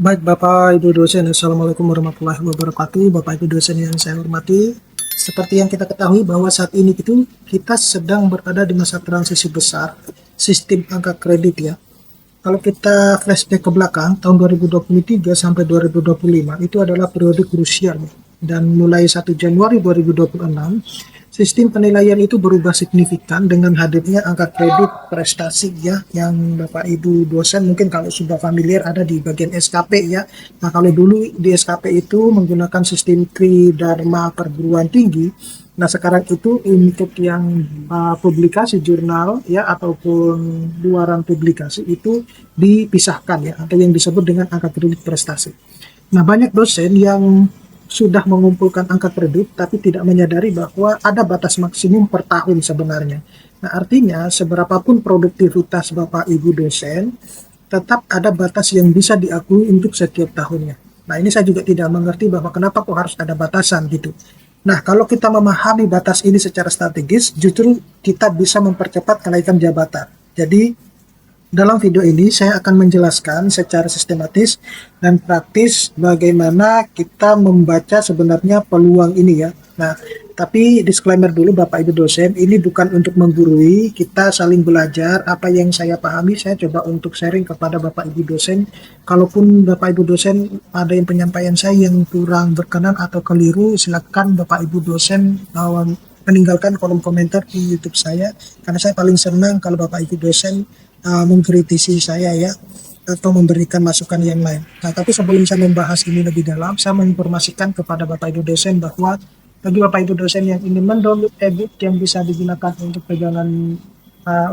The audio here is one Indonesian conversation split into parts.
Baik Bapak Ibu dosen, Assalamualaikum warahmatullahi wabarakatuh. Bapak Ibu dosen yang saya hormati, seperti yang kita ketahui bahwa saat ini kita sedang berada di masa transisi besar sistem angka kredit ya. Kalau kita flashback ke belakang tahun 2023 sampai 2025 itu adalah periode krusial ya. Dan mulai 1 Januari 2026 sistem penilaian itu berubah signifikan dengan hadirnya angka kredit prestasi ya, yang Bapak Ibu dosen mungkin kalau sudah familiar ada di bagian SKP ya. Nah, kalau dulu di SKP itu menggunakan sistem Tridharma perguruan tinggi. Nah, sekarang itu untuk yang publikasi jurnal ya ataupun luaran publikasi itu dipisahkan ya, atau yang disebut dengan angka kredit prestasi. Nah, banyak dosen yang sudah mengumpulkan angka kredit tapi tidak menyadari bahwa ada batas maksimum per tahun sebenarnya. Nah, artinya seberapapun produktivitas Bapak Ibu dosen, tetap ada batas yang bisa diakui untuk setiap tahunnya. Nah, ini saya juga tidak mengerti bahwa kenapa kok harus ada batasan gitu. Nah, kalau kita memahami batas ini secara strategis, justru kita bisa mempercepat kenaikan jabatan. Jadi, dalam video ini saya akan menjelaskan secara sistematis dan praktis bagaimana kita membaca sebenarnya peluang ini ya. Nah, tapi disclaimer dulu Bapak Ibu dosen, ini bukan untuk menggurui, kita saling belajar. Apa yang saya pahami saya coba untuk sharing kepada Bapak Ibu dosen. Kalaupun Bapak Ibu dosen ada yang penyampaian saya yang kurang berkenan atau keliru, silakan Bapak Ibu dosen meninggalkan kolom komentar di YouTube saya, karena saya paling senang kalau Bapak Ibu dosen mengkritisi saya ya, atau memberikan masukan yang lain. Nah, tapi sebelum saya membahas ini lebih dalam, saya menginformasikan kepada Bapak Ibu dosen bahwa bagi Bapak Ibu dosen yang ingin mendownload e-book yang bisa digunakan untuk pegangan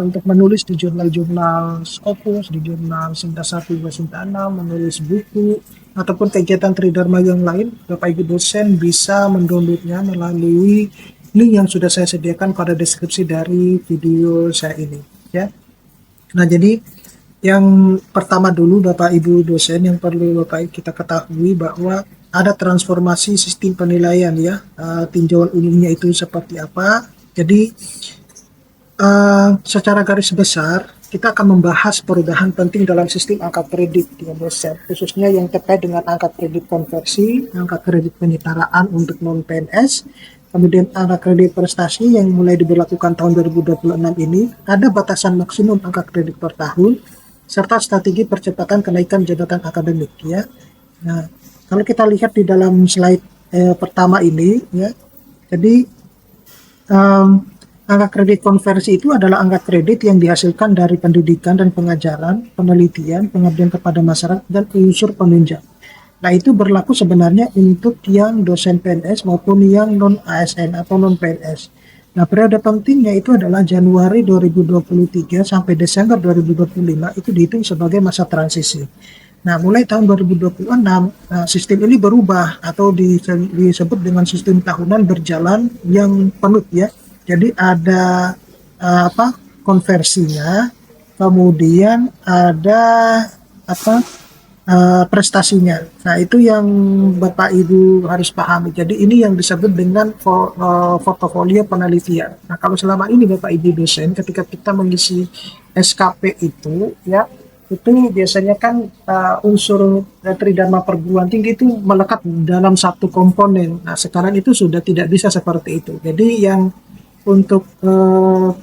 untuk menulis di jurnal-jurnal Scopus, di jurnal Sinta 1 hingga Sinta 6, menulis buku, ataupun kegiatan Tridharma yang lain, Bapak Ibu dosen bisa mendownloadnya melalui link yang sudah saya sediakan pada deskripsi dari video saya ini ya. Nah, jadi yang pertama dulu Bapak Ibu dosen yang perlu Bapak kita ketahui bahwa ada transformasi sistem penilaian ya. Tinjauan umumnya itu seperti apa. Jadi secara garis besar kita akan membahas perubahan penting dalam sistem angka kredit ya dosen, khususnya yang terkait dengan angka kredit konversi, angka kredit penyetaraan untuk non PNS. Kemudian angka kredit prestasi yang mulai diberlakukan tahun 2026 ini, ada batasan maksimum angka kredit per tahun, serta strategi percepatan kenaikan jabatan akademik ya. Nah, kalau kita lihat di dalam slide pertama ini ya, jadi angka kredit konversi itu adalah angka kredit yang dihasilkan dari pendidikan dan pengajaran, penelitian, pengabdian kepada masyarakat, dan unsur penunjang. Nah, itu berlaku sebenarnya untuk yang dosen PNS maupun yang non-ASN atau non-PNS. Nah, periode pentingnya itu adalah Januari 2023 sampai Desember 2025 itu dihitung sebagai masa transisi. Nah, mulai tahun 2026, sistem ini berubah atau disebut dengan sistem tahunan berjalan yang penuh ya. Jadi ada konversinya, kemudian ada prestasinya. Nah, itu yang Bapak Ibu harus pahami. Jadi ini yang disebut dengan portofolio penelitian. Nah, kalau selama ini Bapak Ibu dosen ketika kita mengisi SKP itu ya, itu biasanya kan unsur Tridharma perguruan tinggi itu melekat dalam satu komponen. Nah, sekarang itu sudah tidak bisa seperti itu. Jadi yang untuk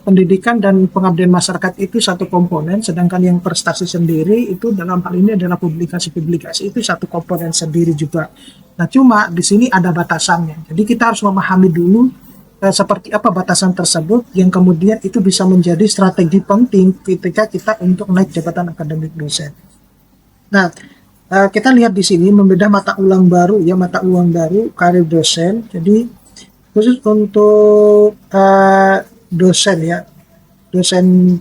pendidikan dan pengabdian masyarakat itu satu komponen, sedangkan yang prestasi sendiri itu dalam hal ini adalah publikasi-publikasi itu satu komponen sendiri juga. Nah, cuma di sini ada batasannya. Jadi kita harus memahami dulu seperti apa batasan tersebut yang kemudian itu bisa menjadi strategi penting ketika kita untuk naik jabatan akademik dosen. Nah, kita lihat di sini membedah mata uang baru ya, mata uang baru karir dosen. Jadi khusus untuk dosen ya, dosen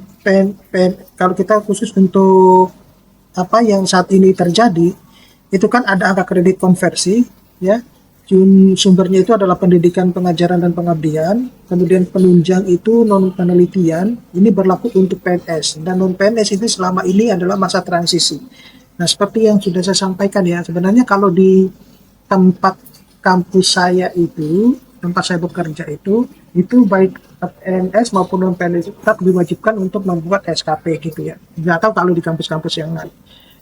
kalau kita khusus untuk apa yang saat ini terjadi, itu kan ada angka kredit konversi ya, sumbernya itu adalah pendidikan, pengajaran, dan pengabdian. Kemudian penunjang itu non penelitian, ini berlaku untuk PNS, dan non PNS itu selama ini adalah masa transisi. Nah, seperti yang sudah saya sampaikan ya, sebenarnya kalau di tempat kampus saya itu, tempat saya bekerja itu baik PNS maupun non PNS tetap diwajibkan untuk membuat SKP gitu ya. Nggak tahu kalau di kampus-kampus yang lain.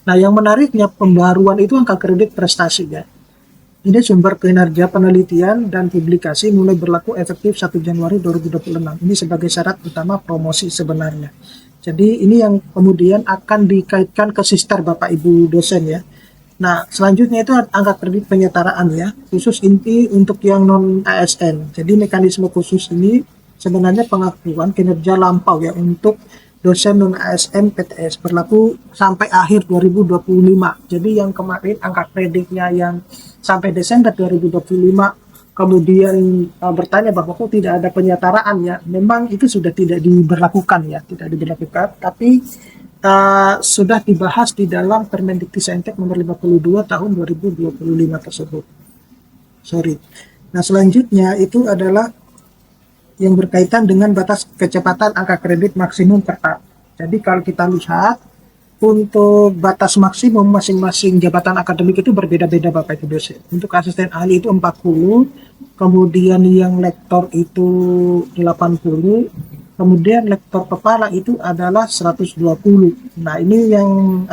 Nah, yang menariknya pembaruan itu angka kredit prestasi ya. Ini sumber kinerja penelitian dan publikasi mulai berlaku efektif 1 Januari 2026. Ini sebagai syarat utama promosi sebenarnya. Jadi ini yang kemudian akan dikaitkan ke sister Bapak Ibu dosen ya. Nah, selanjutnya itu angka kredit penyetaraan ya, khusus inti untuk yang non ASN. Jadi mekanisme khusus ini sebenarnya pengakuan kinerja lampau ya untuk dosen non ASN PTS berlaku sampai akhir 2025. Jadi yang kemarin angka kreditnya yang sampai Desember 2025 kemudian bertanya bahwa kok tidak ada penyetaraan ya, memang itu sudah tidak diberlakukan ya, tidak diberlakukan, tapi sudah dibahas di dalam Permendikti-Saintek nomor 52 tahun 2025 tersebut. Nah, selanjutnya itu adalah yang berkaitan dengan batas kecepatan angka kredit maksimum per tahun. Jadi kalau kita lihat untuk batas maksimum masing-masing jabatan akademik itu berbeda-beda Bapak Ibu dosen. Untuk asisten ahli itu 40, kemudian yang lektor itu 80, kemudian lektor kepala itu adalah 120. Nah, ini yang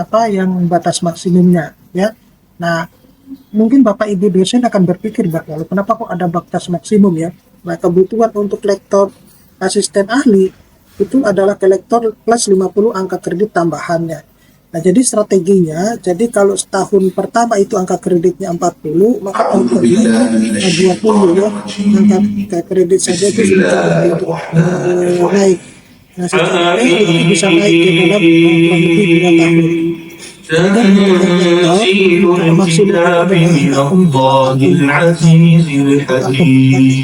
batas maksimumnya ya. Nah, mungkin Bapak Ibu dosen akan berpikir bahwa kenapa kok ada batas maksimum ya. Nah, kebutuhan untuk lektor asisten ahli itu adalah ke lektor plus 50 angka kredit tambahannya. Nah, jadi strateginya, jadi kalau setahun pertama itu angka kreditnya 40, maka angka 20 ya, angka kredit saja itu sudah naik. Nah, secara itu bisa naik ke dalam kurang lebih 2 tahun.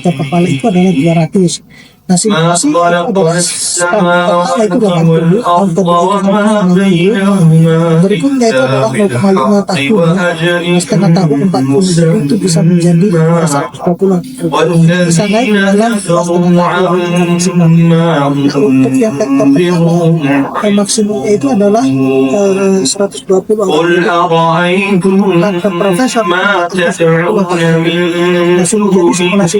Kepala itu adalah 200. Nah, simulasi itu adalah pertama itu 80, berikutnya itu adalah 0,5 tahun, setengah tahun 40, jadi itu bisa menjadi 120, bisa naik dalam setengah tahun maksimal. Untuk yang sektor pertama maksimumnya itu adalah 120 angka profesor masih menjadi simulasi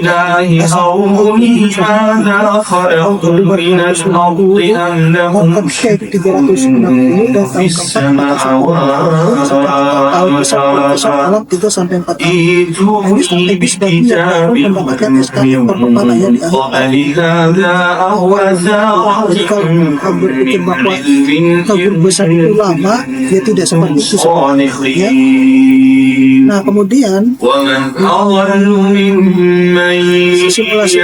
خلق من الأرض أم لهم شرك في السماوات ائتوني بكتاب من قبل هذا أو أثارة من علم Nah, kemudian simulasi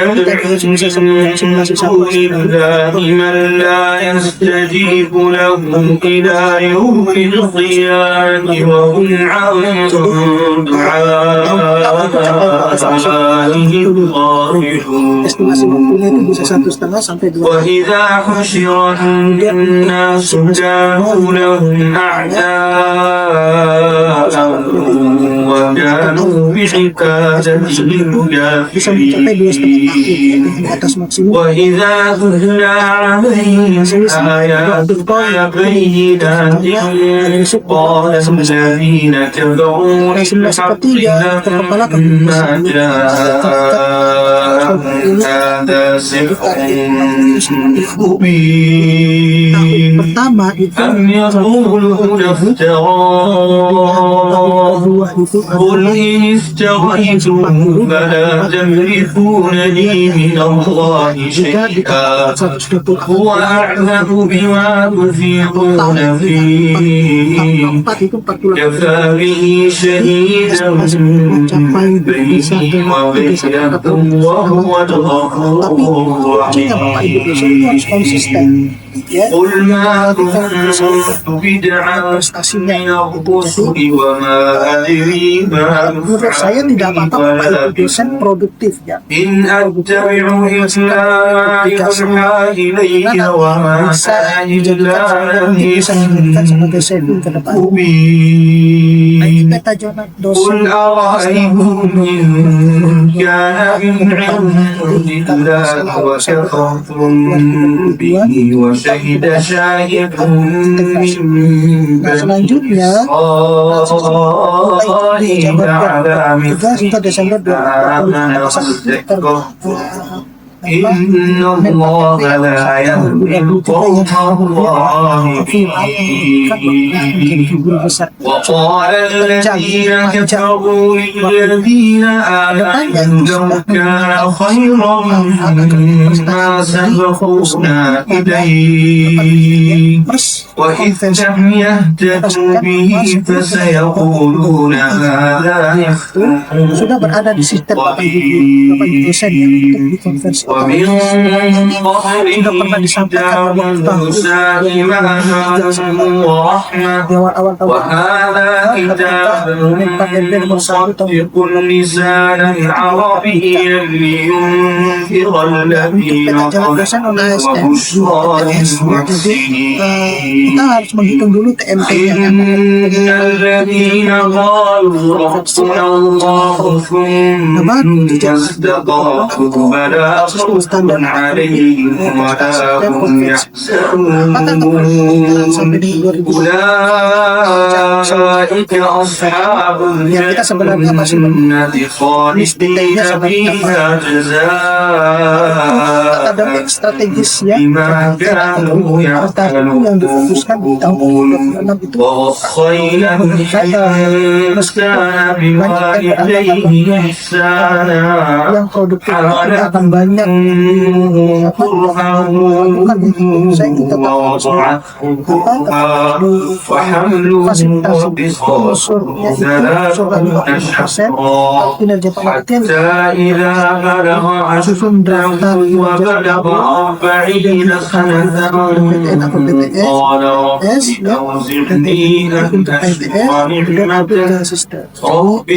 من لا يستجيب لهم إلى يوم القيامة وهم عن دعائهم غافلون وإذا حشر الناس كانوا لهم أعداء وكانوا بعبادتهم كافرين وإذا تتلى عليهم آياتنا بينات قال الذين كفروا للحق لما جاءهم هذا سحر مبين أم يقولون افتراه قل إن افتريته فلا تملكون لي من الله شيئا هو أعلم بما تفيضون فيه كفى به شهيدا بيني وبينكم وهو الغفور الرحيم قل ما كنت بدعا من الرسل وما أدري ما menurut saya tidak apa-apa Bapak Ibu dosen produktif ya. إن أتبع إلا يوحى إلي وما إلا sebagai saving ke depan. قل أرأيتم إن كان من عند الله وكفرتم به وشهد شاهد من selanjutnya على مثل إن الله لا يهدي القوم الظالمين وقال الذين كفروا للذين آمنوا لو كان خيرا ما سبقونا إليه وإذ لم يهتدوا به فسيقولون هذا sudah berada di sistem Bapak Ibu dosen ya untuk dikonversi. ومن قبله كتاب موسى إماما ورحمة Di awal-awal tahun وهذا كتاب مصدق لسانا عربيا لينذر الذين ظلموا وبشرى kita harus menghitung dulu TMP-nya. إن الذين قالوا ربنا الله ثم استقاموا فلا خوف عليهم ولا هم يحزنون أولئك أصحاب الجنة خالدين فيها Ada جزاء strategis ya. بما كانوا yang difokuskan di tahun 2006 itu ووصينا الإنسان بوالديه إحسانا yang produktif itu akan banyak kinerja penelitian susun daftar وبلغ 40 سنة قال رب أوزعني أن أشكر نعمتك رب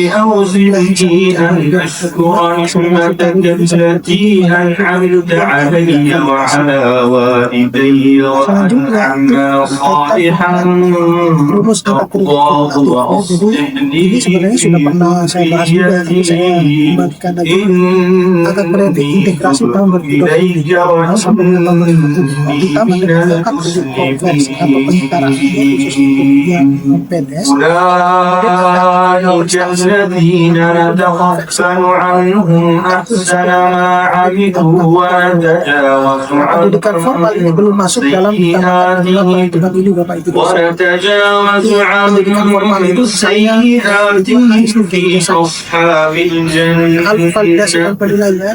أوزعني أن أشكر نعمتك التي أنعمت علي وعلى والدي وأن أعمل صالحا ترضاه وأصلحني في ذريتي إني تبت إليك وإني من أولئك الذين نتغفل عنهم أحسن ما عملوا ونتجاوز belum masuk dalam ونتجاوز عنهم سيئاتهم في أصحاب الجنة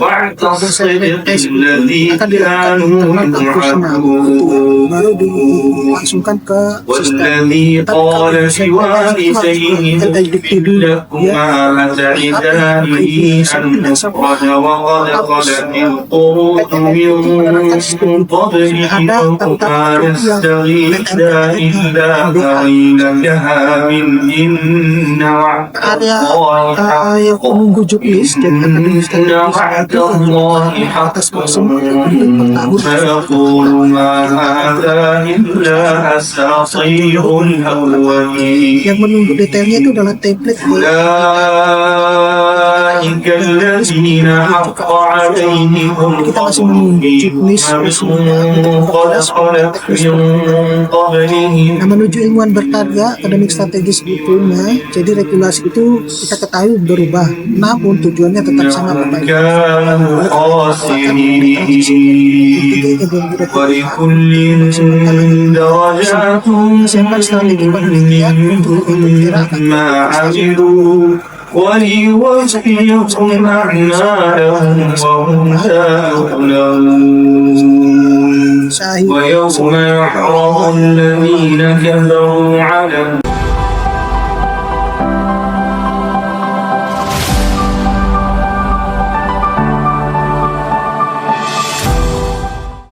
وعد الصدق الذي كانوا يوعدون والذي قال لوالديه اغفر لكما أتعداني أن أخرج وقد خلت القرون من قبلهما يستغيثان إلا قيلها من إن وعد الله حق إن وعد الله حق فيقول ما هذا إلا أساطير الأولين yang menunggu detailnya itu adalah template أولئك الذين حق عليهم القول قد خلت من قبلهم Nah, menuju ilmuwan berkarya akademik strategis itu, jadi regulasi itu kita ketahui berubah, namun tujuannya tetap sama Bapak Ibu. كانوا خاسرين ولكل درجات مما عملوا وليوفيهم أعمالهم وهم لا يظلمون ويوم يحرم الذين كفروا على